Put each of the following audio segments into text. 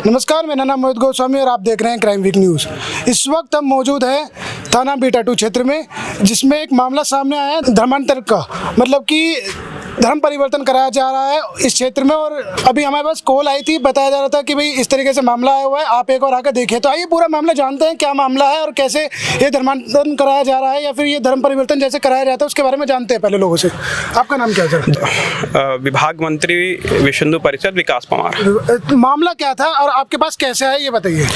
नमस्कार, मेरा नाम मोहित गोस्वामी और आप देख रहे हैं क्राइम वीक न्यूज़। इस वक्त हम मौजूद हैं थाना बीटा 2 क्षेत्र में, जिसमें एक मामला सामने आया है धर्मांतर का, मतलब कि धर्म परिवर्तन कराया जा रहा है इस क्षेत्र में। और अभी हमारे पास कॉल आई थी, बताया जा रहा था कि भाई इस तरीके से मामला आया हुआ है, आप एक और आकर देखिए। तो आइए पूरा मामला जानते हैं, क्या मामला है और कैसे ये धर्मांतरण कराया जा रहा है या फिर ये धर्म परिवर्तन जैसे कराया जाता है उसके बारे में जानते हैं पहले लोगों से। आपका नाम क्या है सर? विभाग मंत्री विश्व हिंदू परिषद विकास पवार। मामला क्या था और आपके पास कैसे आया ये बताइए।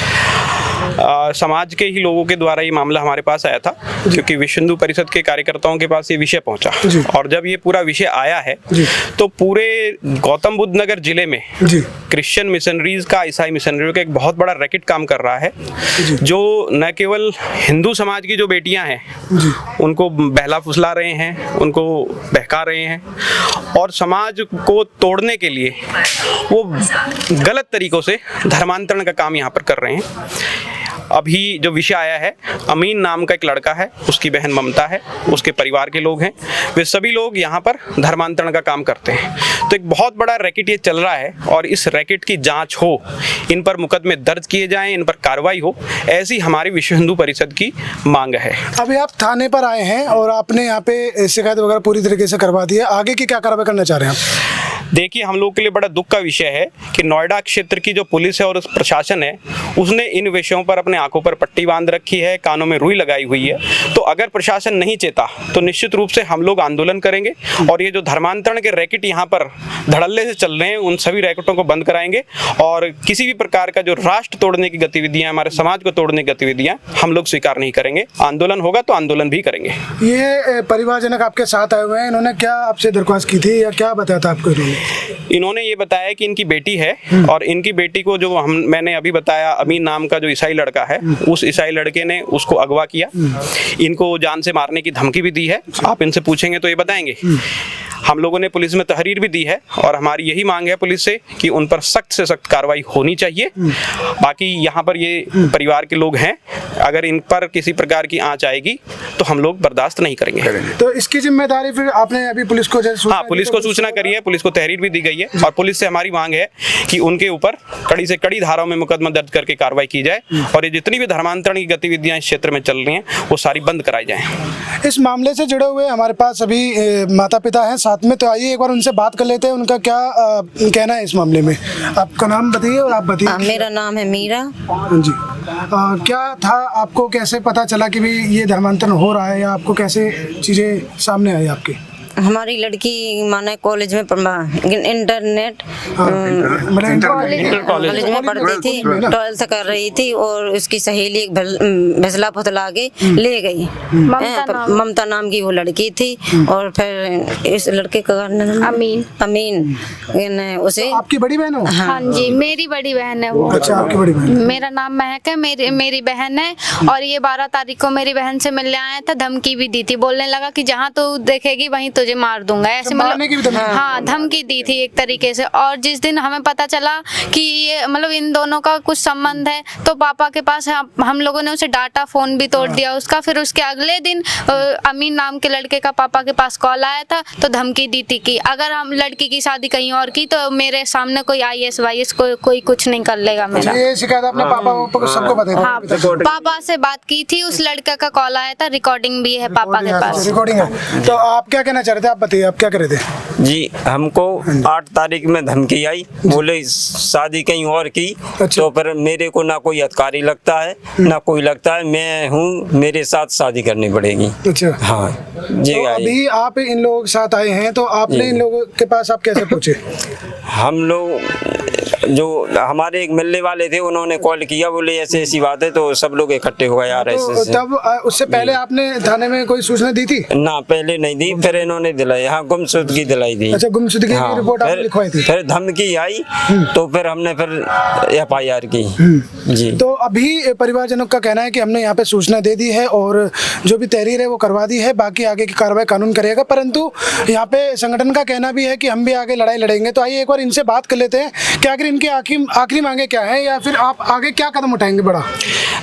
समाज के ही लोगों के द्वारा ये मामला हमारे पास आया था, क्योंकि विश्व हिंदू परिषद के कार्यकर्ताओं के पास ये विषय पहुंचा। और जब ये पूरा विषय आया है तो पूरे गौतम बुद्ध नगर जिले में क्रिश्चियन मिशनरीज का, ईसाई मिशनरियों का एक बहुत बड़ा रैकेट काम कर रहा है, जो न केवल हिंदू समाज की जो बेटियां हैं उनको बहला फुसला रहे हैं, उनको बहका रहे हैं और समाज को तोड़ने के लिए वो गलत तरीकों से धर्मांतरण का काम यहाँ पर कर रहे हैं। अभी जो विषय आया है, अमीन नाम का एक लड़का है, उसकी बहन ममता है, उसके परिवार के लोग हैं, वे सभी लोग यहाँ पर धर्मांतरण का काम करते हैं। तो एक बहुत बड़ा रैकेट ये चल रहा है और इस रैकेट की जांच हो, इन पर मुकदमे दर्ज किए जाएं, इन पर कार्रवाई हो, ऐसी हमारी विश्व हिंदू परिषद की मांग है। अभी आप थाने पर आए हैं और आपने यहाँ पे शिकायत वगैरह पूरी तरीके से करवा दी है, आगे की क्या कार्रवाई करना चाह रहे हैं आप? देखिए, हम लोग के लिए बड़ा दुख का विषय है कि नोएडा क्षेत्र की जो पुलिस है और प्रशासन है, उसने इन विषयों पर अपने आंखों पर पट्टी बांध रखी है, कानों में रुई लगाई हुई है। तो अगर प्रशासन नहीं चेता तो निश्चित रूप से हम लोग आंदोलन करेंगे और ये जो धर्मांतरण के रैकेट यहाँ पर धड़ल्ले से चल रहे हैं, उन सभी रैकेटों को बंद कराएंगे और किसी भी प्रकार का जो राष्ट्र तोड़ने की गतिविधियां, हमारे समाज को तोड़ने की गतिविधियां हम लोग स्वीकार नहीं करेंगे। आंदोलन होगा तो आंदोलन भी करेंगे। ये परिवारजनक आपके साथ आए हुए हैं, इन्होंने क्या आपसे दरख्वास्त की थी या क्या बताया था आपको? इन्होंने ये बताया कि इनकी बेटी है और इनकी बेटी को जो मैंने अभी बताया, अमीन नाम का जो ईसाई लड़का है, उस ईसाई लड़के ने उसको अगवा किया, इनको जान से मारने की धमकी भी दी है। आप इनसे पूछेंगे तो ये बताएंगे। हम लोगों ने पुलिस में तहरीर भी दी है और हमारी यही मांग है पुलिस से कि उन पर सख्त से सख्त कार्रवाई होनी चाहिए। बाकी यहाँ पर ये परिवार के लोग हैं, अगर इन पर किसी प्रकार की आंच आएगी तो हम लोग बर्दाश्त नहीं करेंगे। तो इसकी जिम्मेदारी फिर आपने अभी पुलिस को पुलिस को सूचना करी है, पुलिस को तहरीर भी दी गई है और पुलिस से हमारी मांग है कि उनके ऊपर कड़ी से कड़ी धाराओं में मुकदमा दर्ज करके कार्रवाई की जाए और ये जितनी भी धर्मांतरण की गतिविधियां इस क्षेत्र में चल रही हैं वो सारी बंद कराई जाए। इस मामले से जुड़े हुए हमारे पास अभी माता पिता हैं साथ में, तो आइए एक बार उनसे बात कर लेते हैं, उनका क्या कहना है इस मामले में। आपका नाम बताइए और आप बताइए। मेरा नाम है मीरा। जी, क्या था, आपको कैसे पता चला कि भाई ये धर्मांतरण हो रहा है या आपको कैसे चीजें सामने आई आपके? हमारी लड़की माने कॉलेज में इंटरनेट कॉलेज में पढ़ती थी, 12th कर रही थी और उसकी सहेली एक भसला फुसला के ले गई। ममता नाम की वो लड़की थी और फिर इस लड़के का अमीन उसे। आपकी बड़ी बहन हो? हाँ जी, मेरी बड़ी बहन है वो। अच्छा, आपकी बड़ी बहन। मेरा नाम महक है, मेरी बहन है और ये 12 तारीख को मेरी बहन से मिलने आया था, धमकी भी दी थी, बोलने लगा कि जहाँ तू देखेगी वहीं तुझे मार दूंगा, ऐसे मतलब हाँ धमकी दी थी एक तरीके से। और जिस दिन हमें पता चला कि ये मतलब इन दोनों का कुछ संबंध है तो पापा के पास हम लोगों ने उसे डाटा, फोन भी तोड़ दिया उसका। फिर उसके अगले दिन अमीन नाम के लड़के का पापा के पास कॉल आया था तो धमकी दी थी कि अगर हम लड़की की शादी कहीं और की तो मेरे सामने कोई IAS वाईएस कोई कुछ नहीं कर लेगा मेरा। ये शिकायत आपने पापा को सबको बताया? हाँ, पापा से बात की थी, उस लड़के का कॉल आया था, रिकॉर्डिंग भी है पापा के पास। रिकॉर्डिंग है। तो आप क्या कहना चाह रहे थे, आप बताइए, आप क्या कर रहे थे? जी, हमको 8 तारीख में धमकी आई, बोले शादी कहीं और की। अच्छा। तो फिर मेरे को ना कोई अधिकारी लगता है ना कोई लगता है, मैं हूँ, मेरे साथ शादी करनी पड़ेगी। अच्छा, हाँ जी। तो अभी आप इन लोगों के साथ आए हैं तो आपने इन लोगों के पास आप कैसे पहुँचे? हम लोग जो हमारे एक मिलने वाले थे उन्होंने कॉल किया, बोले ऐसे ऐसी बात है, तो सब लोग इकट्ठे हो गए यार ऐसे। तब उससे पहले आपने थाने में कोई सूचना दी थी? ना, पहले नहीं दी, फिर इन्होंने दिलाई। हाँ, गुमशुदगी दिलाई थी। अच्छा, गुमशुदगी की रिपोर्ट आपने लिखवाई थी? फिर धमकी आई तो फिर हमने फिर FIR की। जी। तो अभी परिवारजनों का कहना है कि हमने यहाँ पे सूचना दे दी है और जो भी तहरीर है वो करवा दी है, बाकी आगे की कार्रवाई कानून करेगा। परंतु यहाँ पे संगठन का कहना भी है कि हम भी आगे लड़ाई लड़ेंगे। तो आइए एक बार इनसे बात कर लेते हैं कि आखिर इनकी आखिरी मांगे क्या है, या फिर आप आगे क्या कदम उठाएंगे बड़ा।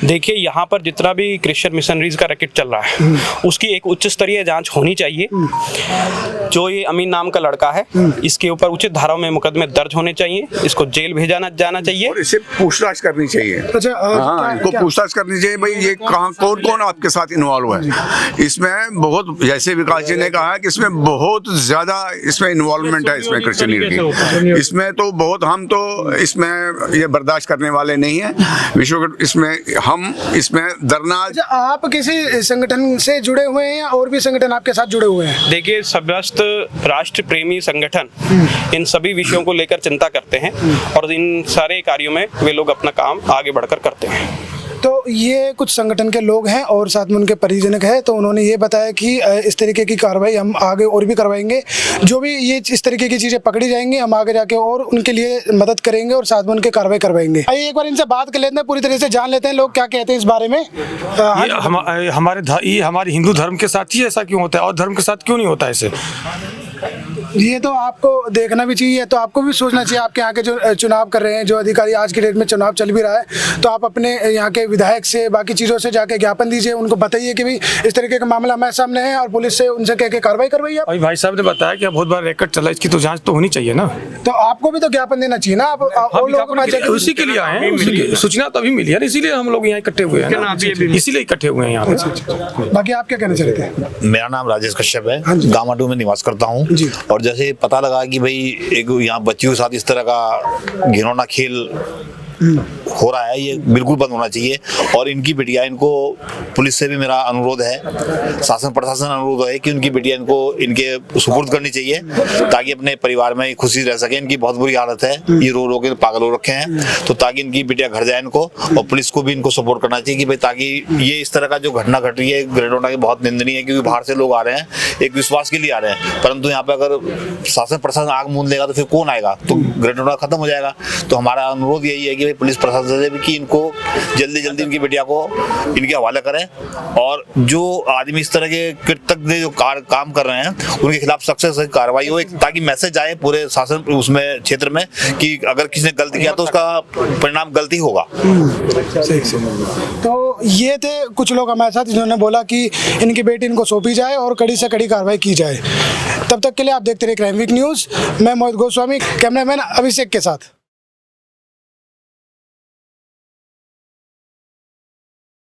देखिए, यहाँ पर जितना भी क्रिश्चियन मिशनरीज का रैकेट चल रहा है उसकी एक उच्च स्तरीय जांच होनी चाहिए। जो ये अमीन नाम का लड़का है, इसके ऊपर उचित धाराओं में मुकदमे दर्ज होने चाहिए, इसको जेल भेजा जाना चाहिए और इसे पूछताछ करनी चाहिए। अच्छा, हाँ, इनको पूछताछ करनी चाहिए भाई ये कहाँ कौन कौन आपके साथ इन्वॉल्व है। इसमें बहुत, जैसे विकास जी ने कहा कि इसमें बहुत ज्यादा इसमें इन्वॉल्वमेंट है इसमें क्रिश्चियनिटी की। इसमें तो बहुत, हम तो इसमें ये बर्दाश्त करने वाले नहीं है। विश्व इसमें हम इसमें धरना। आप किसी संगठन से जुड़े हुए हैं या और भी संगठन आपके साथ जुड़े हुए हैं? देखिए, समस्त राष्ट्र प्रेमी संगठन इन सभी विषयों को लेकर चिंता करते हैं और इन सारे कार्यों में वे लोग अपना काम आगे बढ़कर करते हैं। तो ये कुछ संगठन के लोग हैं और साथ में उनके परिजनक है, तो उन्होंने ये बताया कि इस तरीके की कार्रवाई हम आगे और भी करवाएंगे। जो भी ये इस तरीके की चीज़ें पकड़ी जाएंगी हम आगे जाके और उनके लिए मदद करेंगे और साथ में उनके कार्रवाई करवाएंगे। आइए एक बार इनसे बात कर लेते हैं, पूरी तरह से जान लेते हैं लोग क्या कहते हैं इस बारे में। ये हमारे हिंदू धर्म के साथ ही ऐसा क्यों होता है और धर्म के साथ क्यों नहीं होता ऐसे? ये तो आपको देखना भी चाहिए, तो आपको भी सोचना चाहिए। आपके यहाँ के जो चुनाव कर रहे हैं, जो अधिकारी, आज की डेट में चुनाव चल भी रहा है, तो आप अपने यहाँ के विधायक से, बाकी चीज़ों से जाके ज्ञापन दीजिए, उनको बताइए कि भाई इस तरीके का मामला हमारे सामने है और पुलिस से उनसे कह के कार्रवाई करवाइए। अभी भाई साहब ने बताया कि बहुत बार रिकॉर्ड चला, इसकी तो जांच तो होनी चाहिए ना। तो आपको भी तो ज्ञापन देना चाहिए ना। आप उसी के लिए आए हैं, सूचना तभी मिली है, इसीलिए हम लोग यहाँ इकट्ठे हुए हैं, इसीलिए इकट्ठे हुए हैं यहाँ पे। बाकी आप क्या कहना चाहते हैं? मेरा नाम राजेश कश्यप है, गामाडू में निवास करता हूँ। और जैसे पता लगा कि भाई एक यहाँ बच्चियों के साथ इस तरह का घिनौना खेल हो रहा है, ये बिल्कुल बंद होना चाहिए। और इनकी बिटिया, इनको पुलिस से भी मेरा अनुरोध है, शासन प्रशासन अनुरोध है कि उनकी बिटिया इनको इनके सुपुर्द करनी चाहिए ताकि अपने परिवार में खुशी रह सके। इनकी बहुत बुरी हालत है, ये रो रो के पागल हो रखे हैं, तो ताकि इनकी बिटिया घर जाए इनको, और पुलिस को भी इनको सपोर्ट करना चाहिए कि भाई ताकि ये इस तरह का जो घटना घट रही है ग्रेडोना की बहुत निंदनीय है, क्योंकि बाहर से लोग आ रहे हैं एक विश्वास के लिए आ रहे हैं, परंतु यहाँ पे अगर शासन प्रशासन आग मूंद लेगा तो फिर कौन आएगा, तो ग्रेडोना खत्म हो जाएगा। तो हमारा अनुरोध यही है कि पुलिस प्रशासन से भी कि इनको जल्दी जल्दी इनकी बिटिया को इनके हवाले करें, और जो आदमी इस तरह के कृतज्ञ जो काम कर रहे हैं उनके खिलाफ सख्त से कार्रवाई हो, ताकि मैसेज आए पूरे शासन उसमें क्षेत्र में कि अगर किसी ने गलती किया तो उसका परिणाम गलती होगा। तो ये थे कुछ लोग हमारे साथ, जिन्होंने बोला कि इनकी बेटी इनको सौंपी जाए और कड़ी से कड़ी कार्रवाई की जाए। तब तक के लिए आप देखते रहिए क्राइम वीक न्यूज़। मैं मोहित गोस्वामी, कैमरामैन अभिषेक के साथ।